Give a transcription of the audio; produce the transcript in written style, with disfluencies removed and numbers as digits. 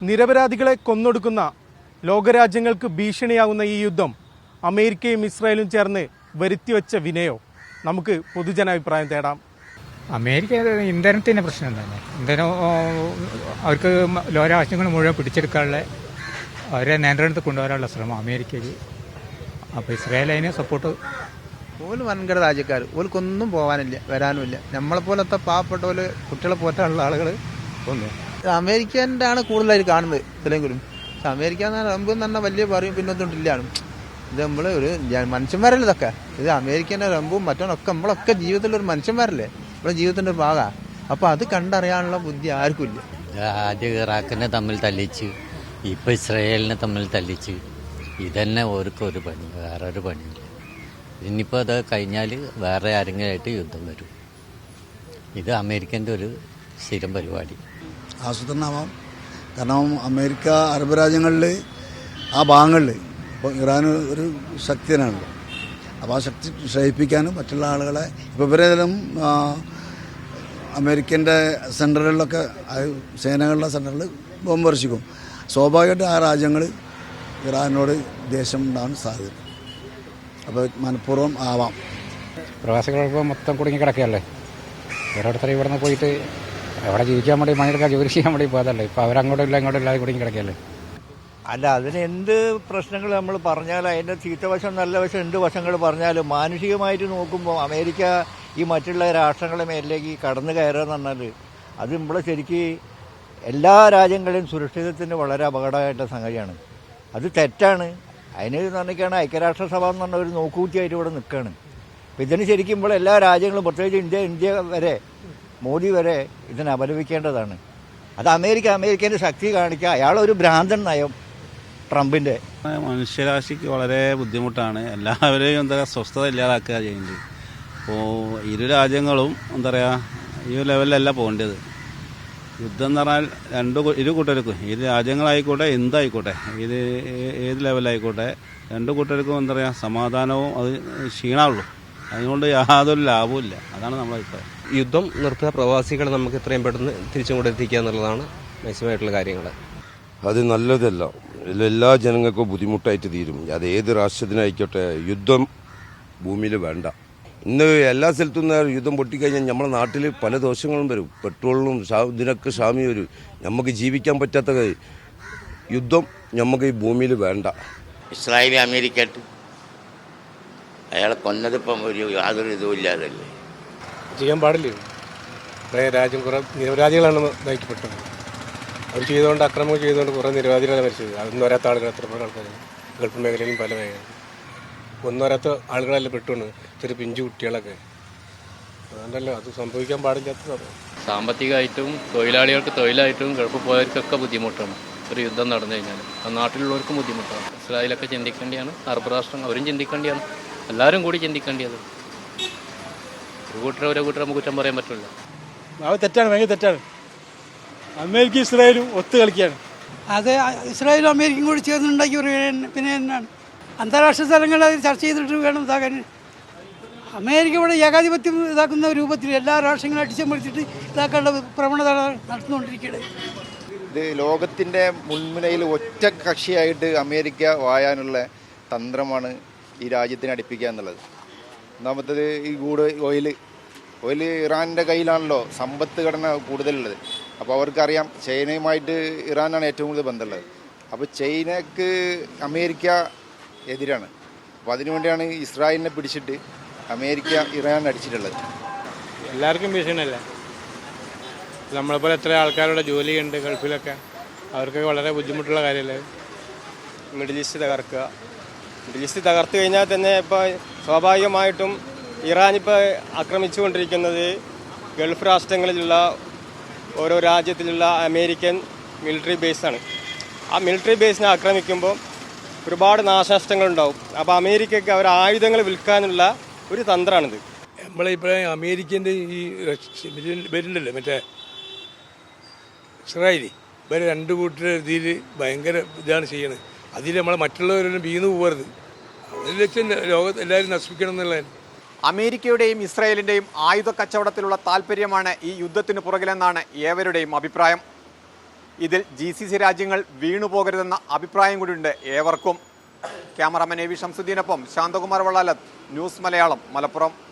നിരപരാധികളെ കൊന്നൊടുക്കുന്ന ലോകരാജ്യങ്ങൾക്ക് ഭീഷണിയാകുന്ന ഈ യുദ്ധം അമേരിക്കയും ഇസ്രായേലും ചേർന്ന് വരുത്തിവെച്ച വിനയോ? നമുക്ക് പൊതുജനാഭിപ്രായം തേടാം. അമേരിക്ക ഇന്ധനത്തിൻ്റെ പ്രശ്നം തന്നെ. ഇന്ധനം അവർക്ക് ലോകരാജ്യങ്ങൾ മുഴുവൻ പിടിച്ചെടുക്കാനുള്ള അവരെ നിയന്ത്രണത്തിൽ കൊണ്ടുവരാനുള്ള ശ്രമം അമേരിക്കയ്ക്ക്. അപ്പോൾ ഇസ്രായേൽ അതിന് സപ്പോർട്ട്. ഓല് വൻകര രാജ്യക്കാർ, ഓൽക്കൊന്നും പോകാനില്ല, വരാനുമില്ല. നമ്മളെപ്പോലത്തെ പാവപ്പെട്ട പോലെ കുട്ടികളെ പോറ്റാനുള്ള ആളുകൾ ഒന്നും. അമേരിക്കൻ്റെ ആണ് കൂടുതലായിട്ട് കാണുന്നത് ഇതിലെങ്കിലും. പക്ഷെ അമേരിക്ക റംബ് എന്ന് പറഞ്ഞാൽ വലിയ പറയും പിന്നൊന്നുമില്ലാണ്. ഇത് നമ്മൾ ഒരു മനുഷ്യന്മാരല്ലേ ഇതൊക്കെ. ഇത് അമേരിക്കൻ്റെ റംബും മറ്റൊക്കെ നമ്മളൊക്കെ ജീവിതത്തിലൊരു മനുഷ്യന്മാരല്ലേ, നമ്മുടെ ജീവിതത്തിൻ്റെ ഒരു ഭാഗമാണ്. അപ്പോൾ അത് കണ്ടറിയാനുള്ള ബുദ്ധി ആർക്കും ഇല്ല. ആദ്യം ഇറാഖിനെ തമ്മിൽ തല്ലിച്ച്, ഇപ്പം ഇസ്രായേലിനെ തമ്മിൽ തല്ലിച്ച്, ഇതന്നെ ഓർക്കൊരു പണി, വേറൊരു പണിയില്ല. ഇനിയിപ്പോൾ അത് കഴിഞ്ഞാൽ വേറെ ആരെങ്കിലുമായിട്ട് യുദ്ധം വരും. ഇത് അമേരിക്കൻ്റെ ഒരു സ്ഥിരം പരിപാടി. ആസൂത്രണമാവാം. കാരണം അമേരിക്ക അറബ് രാജ്യങ്ങളിൽ ആ ഭാഗങ്ങളിൽ ഇപ്പോൾ ഇറാൻ ഒരു ശക്തിയാണല്ലോ. അപ്പോൾ ആ ശക്തി ക്ഷയിപ്പിക്കാനും മറ്റുള്ള ആളുകളെ ഇപ്പോൾ ഇവരേതെങ്കിലും അമേരിക്കൻ്റെ സെൻറ്ററുകളിലൊക്കെ സേനകളുടെ സെൻറ്ററുകളിൽ ബോംബ് വർഷിക്കും. സ്വാഭാവികമായിട്ട് ആ രാജ്യങ്ങൾ ഇറാനോട് ദേഷ്യം ഉണ്ടാകാൻ സാധ്യത. അപ്പോൾ മനഃപൂർവ്വം ആവാം. പ്രവാസികളിപ്പോൾ മൊത്തം കുടുങ്ങി കിടക്കുകയല്ലേ. ഓരോരുത്തർ ഇവിടെ നിന്ന് പോയിട്ട് എവിടെ ജീവിക്കാൻ വേണ്ടി പണിയെടുക്കാൻ ജോലി ചെയ്യാൻ വേണ്ടി പോയതല്ലേ. ഇപ്പോൾ അവരങ്ങോട്ടും ഇല്ല ഇങ്ങോട്ടും ഇല്ലാതെ കുടുങ്ങി കിടക്കുകയല്ലേ. അല്ല, അതിന് എന്ത് പ്രശ്നങ്ങൾ നമ്മൾ പറഞ്ഞാലും അതിൻ്റെ ചീത്തവശം നല്ല വശം എന്ത് വശങ്ങൾ പറഞ്ഞാലും മാനുഷികമായിട്ട് നോക്കുമ്പോൾ അമേരിക്ക ഈ മറ്റുള്ള രാഷ്ട്രങ്ങളുടെ മേലിലേക്ക് കടന്നു കയറുക എന്ന് പറഞ്ഞാൽ അത് നമ്മളെ ശരിക്ക് എല്ലാ രാജ്യങ്ങളെയും സുരക്ഷിതത്തിന് വളരെ അപകടമായിട്ടുള്ള സംഗതിയാണ്. അത് തെറ്റാണ്. അതിന് പറഞ്ഞിട്ടാണ് ഐക്യരാഷ്ട്രസഭ എന്ന് പറഞ്ഞ ഒരു നോക്കൂറ്റിയായിട്ട് ഇവിടെ നിൽക്കുകയാണ്. അപ്പോൾ ഇതിന് ശരിക്കും ഇപ്പോൾ എല്ലാ രാജ്യങ്ങളും പ്രത്യേകിച്ച് ഇന്ത്യ വരെ, മോദി വരെ ഇതിനെ അപലപിക്കേണ്ടതാണ്. അത് അമേരിക്കൻ്റെ ശക്തി കാണിക്കുക. അയാളൊരു ഭ്രാന്തൻ നയം ട്രംപിൻ്റെ. മനുഷ്യരാശിക്ക് വളരെ ബുദ്ധിമുട്ടാണ്. എല്ലാവരെയും എന്താ പറയുക സ്വസ്ഥത ഇല്ലാതാക്കുക ചെയ്യുന്നത്. അപ്പോൾ ഇരു രാജ്യങ്ങളും എന്താ പറയുക ഈ ലെവലിലല്ല പോകേണ്ടത്. യുദ്ധം എന്ന് പറഞ്ഞാൽ ഇരു കൂട്ടർക്കും, ഇരു രാജ്യങ്ങളായിക്കോട്ടെ എന്തായിക്കോട്ടെ, ഏത് ലെവലായിക്കോട്ടെ, രണ്ടു കൂട്ടർക്കും എന്താ പറയുക സമാധാനവും അത് ക്ഷീണമുള്ളൂ. അതുകൊണ്ട് യാതൊരു ലാഭവും ഇല്ല. അതാണ് നമ്മളെ അഭിപ്രായം. യുദ്ധം നിർത്തുക, പ്രവാസികളെ നമുക്ക് എത്രയും പെട്ടെന്ന് തിരിച്ചും കൂടെ എത്തിക്കുക എന്നുള്ളതാണ് മാക്സിമമായിട്ടുള്ള കാര്യങ്ങൾ. അത് നല്ലതല്ല. എല്ലാ ജനങ്ങൾക്കും ബുദ്ധിമുട്ടായിട്ട് തീരും. അത് ഏത് രാഷ്ട്രത്തിനായിക്കോട്ടെ യുദ്ധം ഭൂമിയിൽ വേണ്ട. ഇന്ന് എല്ലാ സ്ഥലത്തും യുദ്ധം പൊട്ടിക്കഴിഞ്ഞാൽ നമ്മുടെ നാട്ടിൽ പല ദോഷങ്ങളും വരും. പെട്രോളിനും ഇതിനൊക്കെ ക്ഷാമി വരും. നമുക്ക് ജീവിക്കാൻ പറ്റാത്ത യുദ്ധം നമുക്ക് ഈ ഭൂമിയിൽ വേണ്ട. ഇസ്രായേൽ അമേരിക്ക അയാളെ കൊന്നതിപ്പം ഒരു യാതൊരു ഇതും ഇല്ലാതല്ലേ. ചെയ്യാൻ പാടില്ല. കുറേ രാജ്യം കുറേ നിരപരാധികളാണ് നയിക്കപ്പെട്ടത്. അവർ ചെയ്തുകൊണ്ട് അക്രമങ്ങൾ ചെയ്തുകൊണ്ട് കുറേ നിരപരാധികളാണ് മരിച്ചത്. അതൊന്നും വരാത്ത ആളുകൾ എത്രപോലെ ആൾക്കാർ ഗൾഫ് മേഖലയിലും പല മേഖലയിലും ഒന്നും വരാത്ത ആളുകളെല്ലാം പെട്ടുകൊണ്ട് ചെറിയ പിഞ്ചു കുട്ടികളൊക്കെ. അതുകൊണ്ടല്ലോ അത് സംഭവിക്കാൻ പാടില്ലാത്തത്. സാമ്പത്തികമായിട്ടും തൊഴിലാളികൾക്ക് തൊഴിലായിട്ടും ഗൾഫ് പോയവർക്കൊക്കെ ബുദ്ധിമുട്ടാണ് ഒരു യുദ്ധം നടന്നു കഴിഞ്ഞാൽ. ആ നാട്ടിലുള്ളവർക്കും ബുദ്ധിമുട്ടാണ്. ഇസ്രായേലൊക്കെ ചിന്തിക്കേണ്ടിയാണ്, അറബ് രാഷ്ട്രം അവരും ചിന്തിക്കേണ്ടിയാണ്, എല്ലാവരും കൂടി ചിന്തിക്കേണ്ടത്. ഒരു കൂട്ടർ നമുക്ക് കുറ്റം പറയാൻ പറ്റില്ല. അത് തെറ്റാണ്, ഭയങ്കര തെറ്റാണ്. അമേരിക്ക ഇസ്രായേലും ഒത്തു കളിക്കുകയാണ്. അത് ഇസ്രായേലും അമേരിക്കയും കൂടി ചേർന്നുണ്ടാക്കി പിന്നെ എന്നാണ് അന്താരാഷ്ട്ര സ്ഥലങ്ങളിൽ അത് ചർച്ച ചെയ്തിട്ട് വേണം ഇതാക്കാൻ. അമേരിക്ക ഇവിടെ ഏകാധിപത്യം ഇതാക്കുന്ന രൂപത്തിൽ എല്ലാ രാഷ്ട്രങ്ങളും അടിച്ചമർത്തിയിട്ട് ഇതാക്കാനുള്ള പ്രവണത നടത്തുന്നുകൊണ്ടിരിക്കുകയാണ്. ഇത് ലോകത്തിൻ്റെ മുൻനിരയിൽ ഒറ്റ കക്ഷിയായിട്ട് അമേരിക്ക വായാനുള്ള തന്ത്രമാണ് ഈ രാജ്യത്തിനെ അടുപ്പിക്കുക എന്നുള്ളത്. ഒന്നാമത്തത് ഈ ഓയിൽ ഇറാൻ്റെ കയ്യിലാണല്ലോ സമ്പത്ത് ഘടന കൂടുതലുള്ളത്. അപ്പോൾ അവർക്കറിയാം ചൈനയുമായിട്ട് ഇറാനാണ് ഏറ്റവും കൂടുതൽ ബന്ധമുള്ളത്. അപ്പോൾ ചൈനക്ക് അമേരിക്ക എതിരാണ്. അപ്പോൾ അതിനുവേണ്ടിയാണ് ഇസ്രായേലിനെ പിടിച്ചിട്ട് അമേരിക്ക ഇറാൻ അടിച്ചിട്ടുള്ളത്. എല്ലാവർക്കും ഭീഷണിയല്ല. നമ്മളെപ്പോലെ എത്ര ആൾക്കാരുടെ ജോലിയുണ്ട് ഗൾഫിലൊക്കെ, അവർക്കൊക്കെ വളരെ ബുദ്ധിമുട്ടുള്ള കാര്യമല്ലേ. മിഡിൽ ഈസ്റ്റ് തകർക്കുക. മിഡിൽ ഈസ്റ്റ് തകർത്ത് കഴിഞ്ഞാൽ തന്നെ ഇപ്പോൾ സ്വാഭാവികമായിട്ടും ഇറാനിപ്പോൾ ആക്രമിച്ചുകൊണ്ടിരിക്കുന്നത് ഗൾഫ് രാഷ്ട്രങ്ങളിലുള്ള ഓരോ രാജ്യത്തിലുള്ള അമേരിക്കൻ മിലിറ്ററി ബേസാണ്. ആ മിലിറ്ററി ബേസിനെ ആക്രമിക്കുമ്പോൾ ഒരുപാട് നാശനഷ്ടങ്ങളുണ്ടാവും. അപ്പോൾ അമേരിക്കയ്ക്ക് അവർ ആയുധങ്ങൾ വിൽക്കാനുള്ള ഒരു തന്ത്രമാണിത്. നമ്മളിപ്പോൾ അമേരിക്കൻ്റെ ഈ വരുന്നുണ്ടല്ലോ മറ്റേ ഇസ്രായേലി ഇവരെ രണ്ട് കൂട്ടരുടെ രീതിയിൽ ഭയങ്കര ഇതാണ് ചെയ്യണത്. അതിൽ നമ്മൾ മറ്റുള്ളവരെല്ലാം വീണ് പോകരുത്. അതിൽ വെച്ച് ലോകത്ത് എല്ലാവരും നശിപ്പിക്കണം എന്നുള്ളതാണ്. അമേരിക്കയുടെയും ഇസ്രായേലിൻ്റെയും ആയുധ കച്ചവടത്തിലുള്ള താൽപ്പര്യമാണ് ഈ യുദ്ധത്തിന് പുറകിലെന്നാണ് ഏവരുടെയും അഭിപ്രായം. ഇതിൽ GCC രാജ്യങ്ങൾ വീണുപോകരുതെന്ന അഭിപ്രായം കൂടിയുണ്ട് ഏവർക്കും. ക്യാമറാമാൻ AV ഷംസുദ്ദീനൊപ്പം ശാന്തകുമാർ വള്ളാലത്ത്, ന്യൂസ് മലയാളം, മലപ്പുറം.